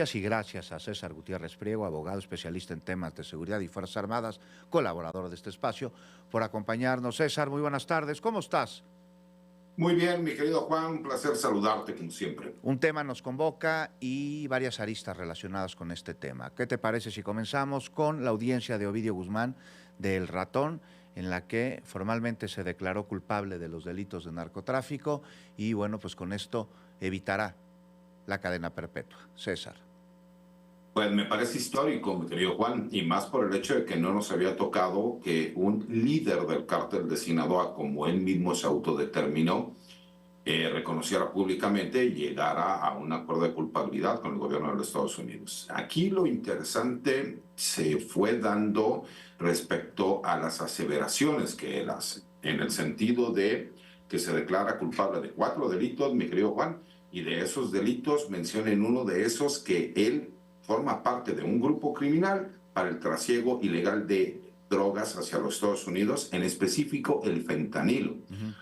Y gracias a César Gutiérrez Priego, abogado especialista en temas de seguridad y Fuerzas Armadas, colaborador de este espacio, por acompañarnos. César, muy buenas tardes. ¿Cómo estás? Muy bien, mi querido Juan, un placer saludarte como siempre. Un tema nos convoca y varias aristas relacionadas con este tema. ¿Qué te parece si comenzamos con la audiencia de Ovidio Guzmán del Ratón, en la que formalmente se declaró culpable de los delitos de narcotráfico y bueno, pues con esto evitará la cadena perpetua? César. Pues me parece histórico, mi querido Juan, y más por el hecho de que no nos había tocado que un líder del cártel de Sinaloa, como él mismo se autodeterminó, reconociera públicamente y llegara a un acuerdo de culpabilidad con el gobierno de los Estados Unidos. Aquí lo interesante se fue dando respecto a las aseveraciones que él hace, en el sentido de que se declara culpable de 4 delitos, mi querido Juan, y de esos delitos mencionen uno de esos que él forma parte de un grupo criminal para el trasiego ilegal de drogas hacia los Estados Unidos, en específico el fentanilo.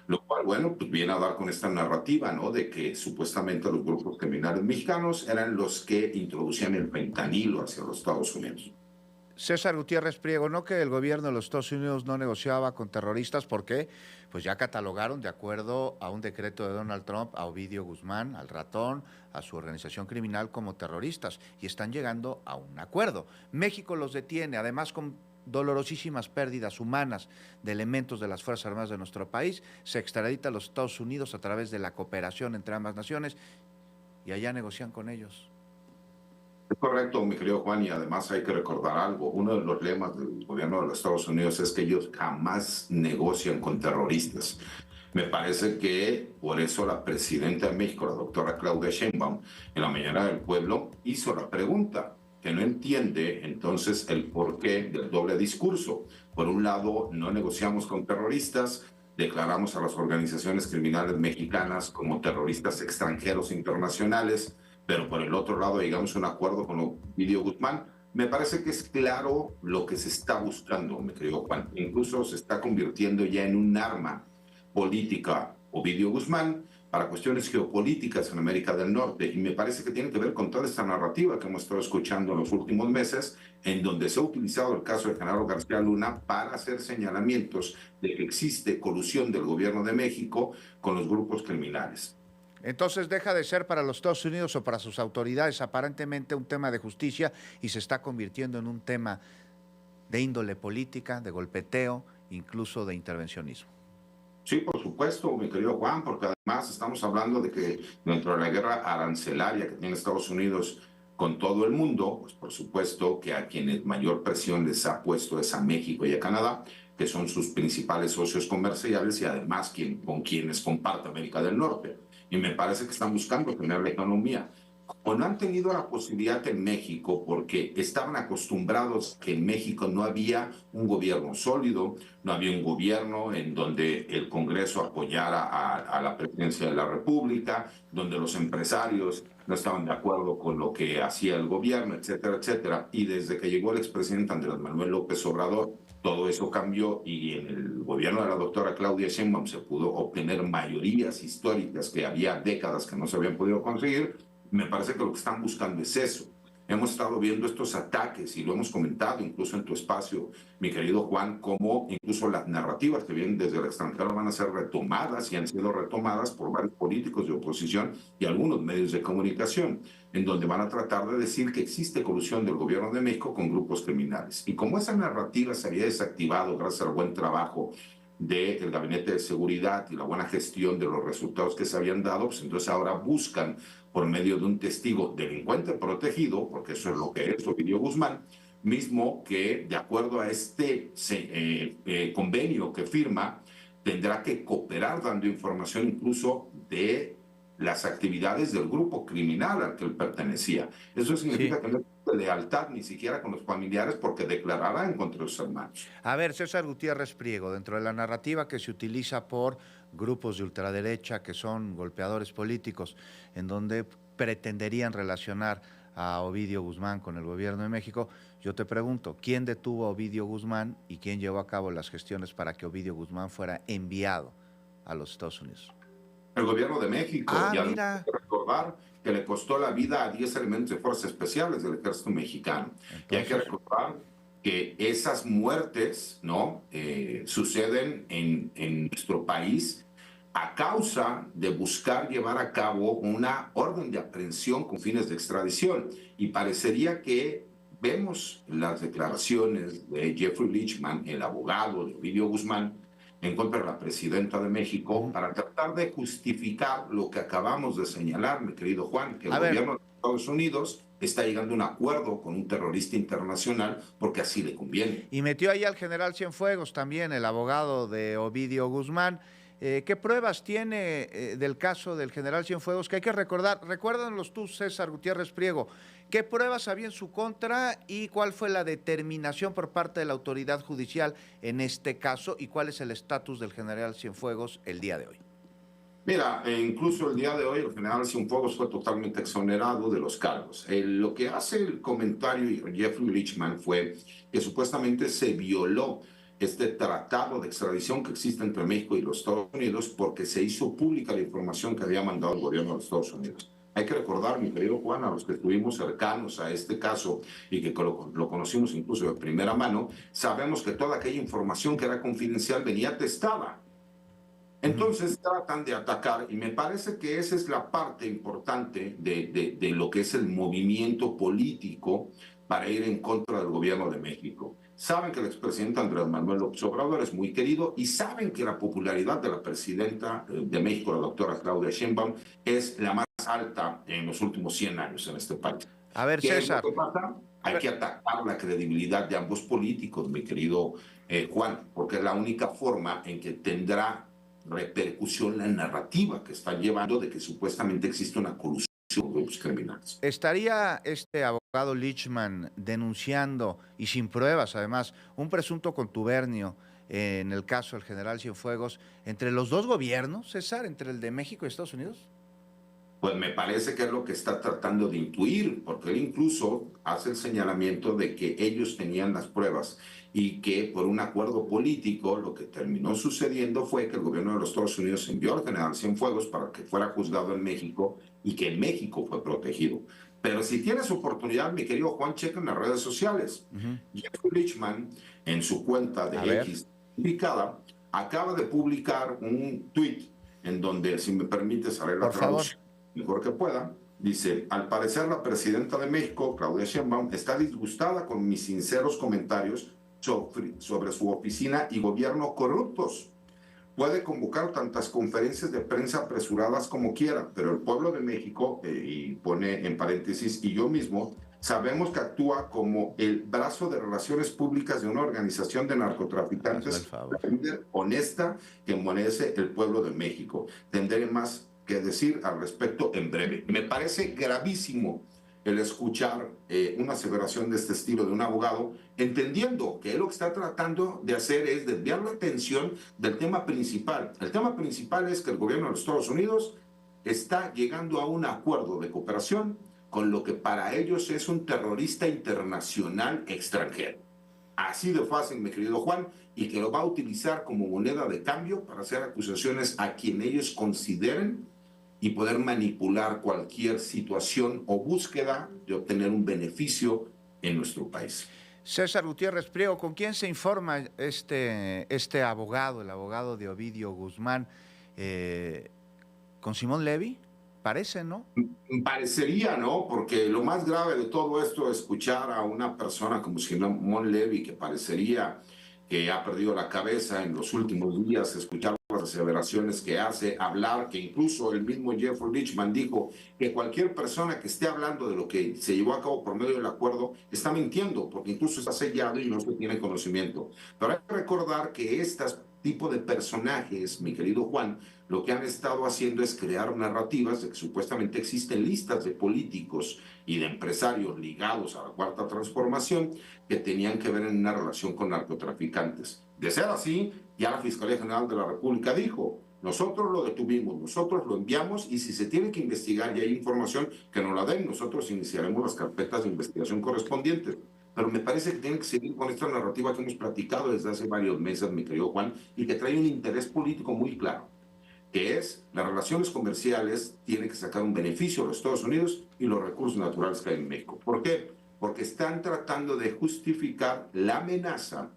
Lo cual, bueno, pues viene a dar con esta narrativa, ¿no? De que supuestamente los grupos criminales mexicanos eran los que introducían el fentanilo hacia los Estados Unidos. César Gutiérrez Priego, no que el gobierno de los Estados Unidos no negociaba con terroristas, porque pues ya catalogaron, de acuerdo a un decreto de Donald Trump, a Ovidio Guzmán, al Ratón, a su organización criminal como terroristas, y están llegando a un acuerdo. México los detiene, además con dolorosísimas pérdidas humanas de elementos de las Fuerzas Armadas de nuestro país, se extradita a los Estados Unidos a través de la cooperación entre ambas naciones, y allá negocian con ellos. Es correcto, mi querido Juan, y además hay que recordar algo. Uno de los lemas del gobierno de los Estados Unidos es que ellos jamás negocian con terroristas. Me parece que por eso la presidenta de México, la doctora Claudia Sheinbaum, en la Mañana del Pueblo, hizo la pregunta, que no entiende entonces el porqué del doble discurso. Por un lado, no negociamos con terroristas, declaramos a las organizaciones criminales mexicanas como terroristas extranjeros internacionales, pero por el otro lado llegamos a un acuerdo con Ovidio Guzmán. Me parece que es claro lo que se está buscando, mi querido Juan. Incluso se está convirtiendo ya en un arma política Ovidio Guzmán para cuestiones geopolíticas en América del Norte. Y me parece que tiene que ver con toda esta narrativa que hemos estado escuchando en los últimos meses, en donde se ha utilizado el caso de Genaro García Luna para hacer señalamientos de que existe colusión del gobierno de México con los grupos criminales. Entonces deja de ser para los Estados Unidos o para sus autoridades aparentemente un tema de justicia y se está convirtiendo en un tema de índole política, de golpeteo, incluso de intervencionismo. Sí, por supuesto, mi querido Juan, porque además estamos hablando de que dentro de la guerra arancelaria que tiene Estados Unidos con todo el mundo, pues por supuesto que a quienes mayor presión les ha puesto es a México y a Canadá, que son sus principales socios comerciales y además con quienes comparte América del Norte. Y me parece que están buscando tener la economía. O no han tenido la posibilidad en México porque estaban acostumbrados que en México no había un gobierno sólido, no había un gobierno en donde el Congreso apoyara a la presidencia de la República, donde los empresarios no estaban de acuerdo con lo que hacía el gobierno, etcétera, etcétera. Y desde que llegó el expresidente Andrés Manuel López Obrador, todo eso cambió y en el gobierno de la doctora Claudia Sheinbaum se pudo obtener mayorías históricas que había décadas que no se habían podido conseguir. Me parece que lo que están buscando es eso. Hemos estado viendo estos ataques y lo hemos comentado incluso en tu espacio, mi querido Juan, cómo incluso las narrativas que vienen desde el extranjero van a ser retomadas y han sido retomadas por varios políticos de oposición y algunos medios de comunicación, en donde van a tratar de decir que existe colusión del gobierno de México con grupos criminales. Y como esa narrativa se había desactivado gracias al buen trabajo del Gabinete de Seguridad y la buena gestión de los resultados que se habían dado, pues entonces ahora buscan por medio de un testigo delincuente protegido, porque eso es lo que es Ovidio Guzmán, mismo que de acuerdo a este convenio que firma, tendrá que cooperar dando información incluso de las actividades del grupo criminal al que él pertenecía. Eso significa Sí. que no hay lealtad ni siquiera con los familiares porque declarará en contra de sus hermanos. A ver, César Gutiérrez Priego, dentro de la narrativa que se utiliza por grupos de ultraderecha que son golpeadores políticos, en donde pretenderían relacionar a Ovidio Guzmán con el gobierno de México, yo te pregunto, ¿quién detuvo a Ovidio Guzmán y quién llevó a cabo las gestiones para que Ovidio Guzmán fuera enviado a los Estados Unidos? El gobierno de México, Ah, y además hay mira, que recordar que le costó la vida a 10 elementos de fuerzas especiales del ejército mexicano. Entonces, y hay que recordar que esas muertes, ¿no? Suceden en nuestro país a causa de buscar llevar a cabo una orden de aprehensión con fines de extradición. Y parecería que vemos las declaraciones de Jeffrey Lichman, el abogado de Ovidio Guzmán, en contra de la presidenta de México, para tratar de justificar lo que acabamos de señalar, mi querido Juan, que el gobierno de Estados Unidos está llegando a un acuerdo con un terrorista internacional porque así le conviene. Y metió ahí al general Cienfuegos también, el abogado de Ovidio Guzmán. ¿Qué pruebas tiene del caso del general Cienfuegos? Que hay que recordar, recuérdanos tú, César Gutiérrez Priego, ¿qué pruebas había en su contra y cuál fue la determinación por parte de la autoridad judicial en este caso y cuál es el estatus del general Cienfuegos el día de hoy? Mira, incluso el día de hoy el general Cienfuegos fue totalmente exonerado de los cargos. Lo que hace el comentario Jeffrey Lichman fue que supuestamente se violó este tratado de extradición que existe entre México y los Estados Unidos porque se hizo pública la información que había mandado el gobierno de los Estados Unidos. Hay que recordar, mi querido Juan, a los que estuvimos cercanos a este caso y que lo conocimos incluso de primera mano, sabemos que toda aquella información que era confidencial venía atestada. Entonces tratan de atacar, y me parece que esa es la parte importante de lo que es el movimiento político para ir en contra del gobierno de México. Saben que el expresidente Andrés Manuel López Obrador es muy querido y saben que la popularidad de la presidenta de México, la doctora Claudia Sheinbaum, es la más alta en los últimos 100 años en este país. A ver, César. ¿Qué pasa? Hay que atacar la credibilidad de ambos políticos, mi querido Juan, porque es la única forma en que tendrá repercusión la narrativa que están llevando de que supuestamente existe una colusión de grupos criminales. ¿Estaría este abogado Lichman denunciando, y sin pruebas además, un presunto contubernio en el caso del general Cienfuegos entre los dos gobiernos, César, entre el de México y Estados Unidos? Pues me parece que es lo que está tratando de intuir, porque él incluso hace el señalamiento de que ellos tenían las pruebas y que por un acuerdo político lo que terminó sucediendo fue que el gobierno de los Estados Unidos envió al general Cienfuegos para que fuera juzgado en México y que en México fue protegido. Pero si tienes oportunidad, mi querido Juan, checa en las redes sociales. Jeffrey Lichman, en su cuenta de X publicada, acaba de publicar un tuit en donde, si me permites, haré la traducción mejor que pueda. Dice: al parecer la presidenta de México, Claudia Sheinbaum, está disgustada con mis sinceros comentarios sobre su oficina y gobierno corruptos. Puede convocar tantas conferencias de prensa apresuradas como quiera, pero el pueblo de México, y pone en paréntesis, y yo mismo, sabemos que actúa como el brazo de relaciones públicas de una organización de narcotraficantes honesta que merece el pueblo de México. Tendré más que decir al respecto en breve. Me parece gravísimo el escuchar una aseveración de este estilo de un abogado, entendiendo que él lo que está tratando de hacer es desviar la atención del tema principal. El tema principal es que el gobierno de los Estados Unidos está llegando a un acuerdo de cooperación con lo que para ellos es un terrorista internacional extranjero. Así de fácil, mi querido Juan, y que lo va a utilizar como moneda de cambio para hacer acusaciones a quien ellos consideren y poder manipular cualquier situación o búsqueda de obtener un beneficio en nuestro país. César Gutiérrez Priego, ¿con quién se informa este abogado, el abogado de Ovidio Guzmán? ¿Con Simón Levy? Parece, ¿no? Parecería, ¿no? Porque lo más grave de todo esto es escuchar a una persona como Simón Levy, que parecería que ha perdido la cabeza en los últimos días, escuchar las aseveraciones que hace, hablar, que incluso el mismo Jeffrey Lichman dijo que cualquier persona que esté hablando de lo que se llevó a cabo por medio del acuerdo está mintiendo, porque incluso está sellado y no se tiene conocimiento. Pero hay que recordar que estas tipo de personajes, mi querido Juan, lo que han estado haciendo es crear narrativas de que supuestamente existen listas de políticos y de empresarios ligados a la Cuarta Transformación que tenían que ver en una relación con narcotraficantes. De ser así, ya la Fiscalía General de la República dijo: nosotros lo detuvimos, nosotros lo enviamos, y si se tiene que investigar y hay información, que nos la den, nosotros iniciaremos las carpetas de investigación correspondientes. Pero me parece que tienen que seguir con esta narrativa que hemos platicado desde hace varios meses, mi querido Juan, y que trae un interés político muy claro. que es las relaciones comerciales tienen que sacar un beneficio a los Estados Unidos y los recursos naturales que hay en México. ¿Por qué? Porque están tratando de justificar la amenaza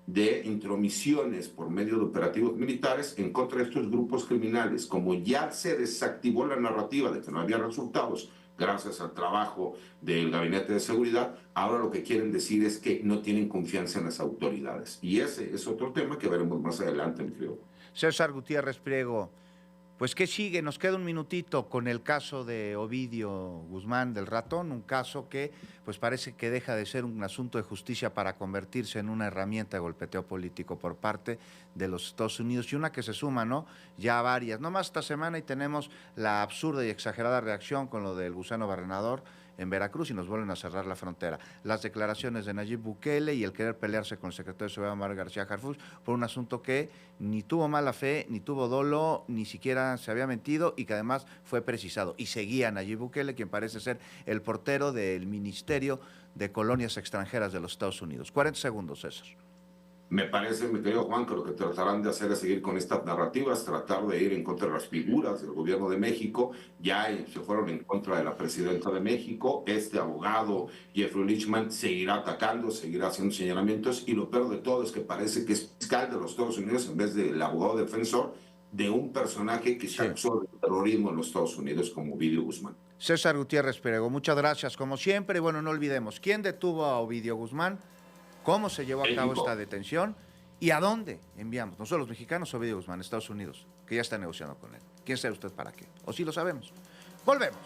de intromisiones por medio de operativos militares en contra de estos grupos criminales. Como ya se desactivó la narrativa de que no había resultados gracias al trabajo del Gabinete de Seguridad, ahora lo que quieren decir es que no tienen confianza en las autoridades. Y ese es otro tema que veremos más adelante, mi creo. César Gutiérrez Priego, pues ¿qué sigue? Nos queda un minutito con el caso de Ovidio Guzmán del ratón, un caso que pues parece que deja de ser un asunto de justicia para convertirse en una herramienta de golpeteo político por parte de los Estados Unidos y una que se suma, ¿no? Ya varias, no más esta semana y tenemos la absurda y exagerada reacción con lo del gusano barrenador en Veracruz y nos vuelven a cerrar la frontera. Las declaraciones de Nayib Bukele y el querer pelearse con el secretario de Seguridad, Omar García Harfuch, por un asunto que ni tuvo mala fe, ni tuvo dolo, ni siquiera se había mentido y que además fue precisado. Y seguía Nayib Bukele, quien parece ser el portero del Ministerio de Colonias Extranjeras de los Estados Unidos. 40 segundos, César. Me parece, mi querido Juan, que lo que tratarán de hacer es seguir con estas narrativas, tratar de ir en contra de las figuras del gobierno de México. Ya se fueron en contra de la presidenta de México. Este abogado, Jeffrey Lichman, seguirá atacando, seguirá haciendo señalamientos. Y lo peor de todo es que parece que es fiscal de los Estados Unidos en vez del abogado defensor de un personaje que se acusó de terrorismo en los Estados Unidos como Ovidio Guzmán. César Gutiérrez Priego, muchas gracias como siempre. Y bueno, no olvidemos, ¿quién detuvo a Ovidio Guzmán? ¿Cómo se llevó a cabo esta detención? ¿Y a dónde enviamos? Nosotros los mexicanos, Ovidio Guzmán, Estados Unidos, que ya está negociando con él. ¿Quién sabe usted para qué? ¿O sí lo sabemos? Volvemos.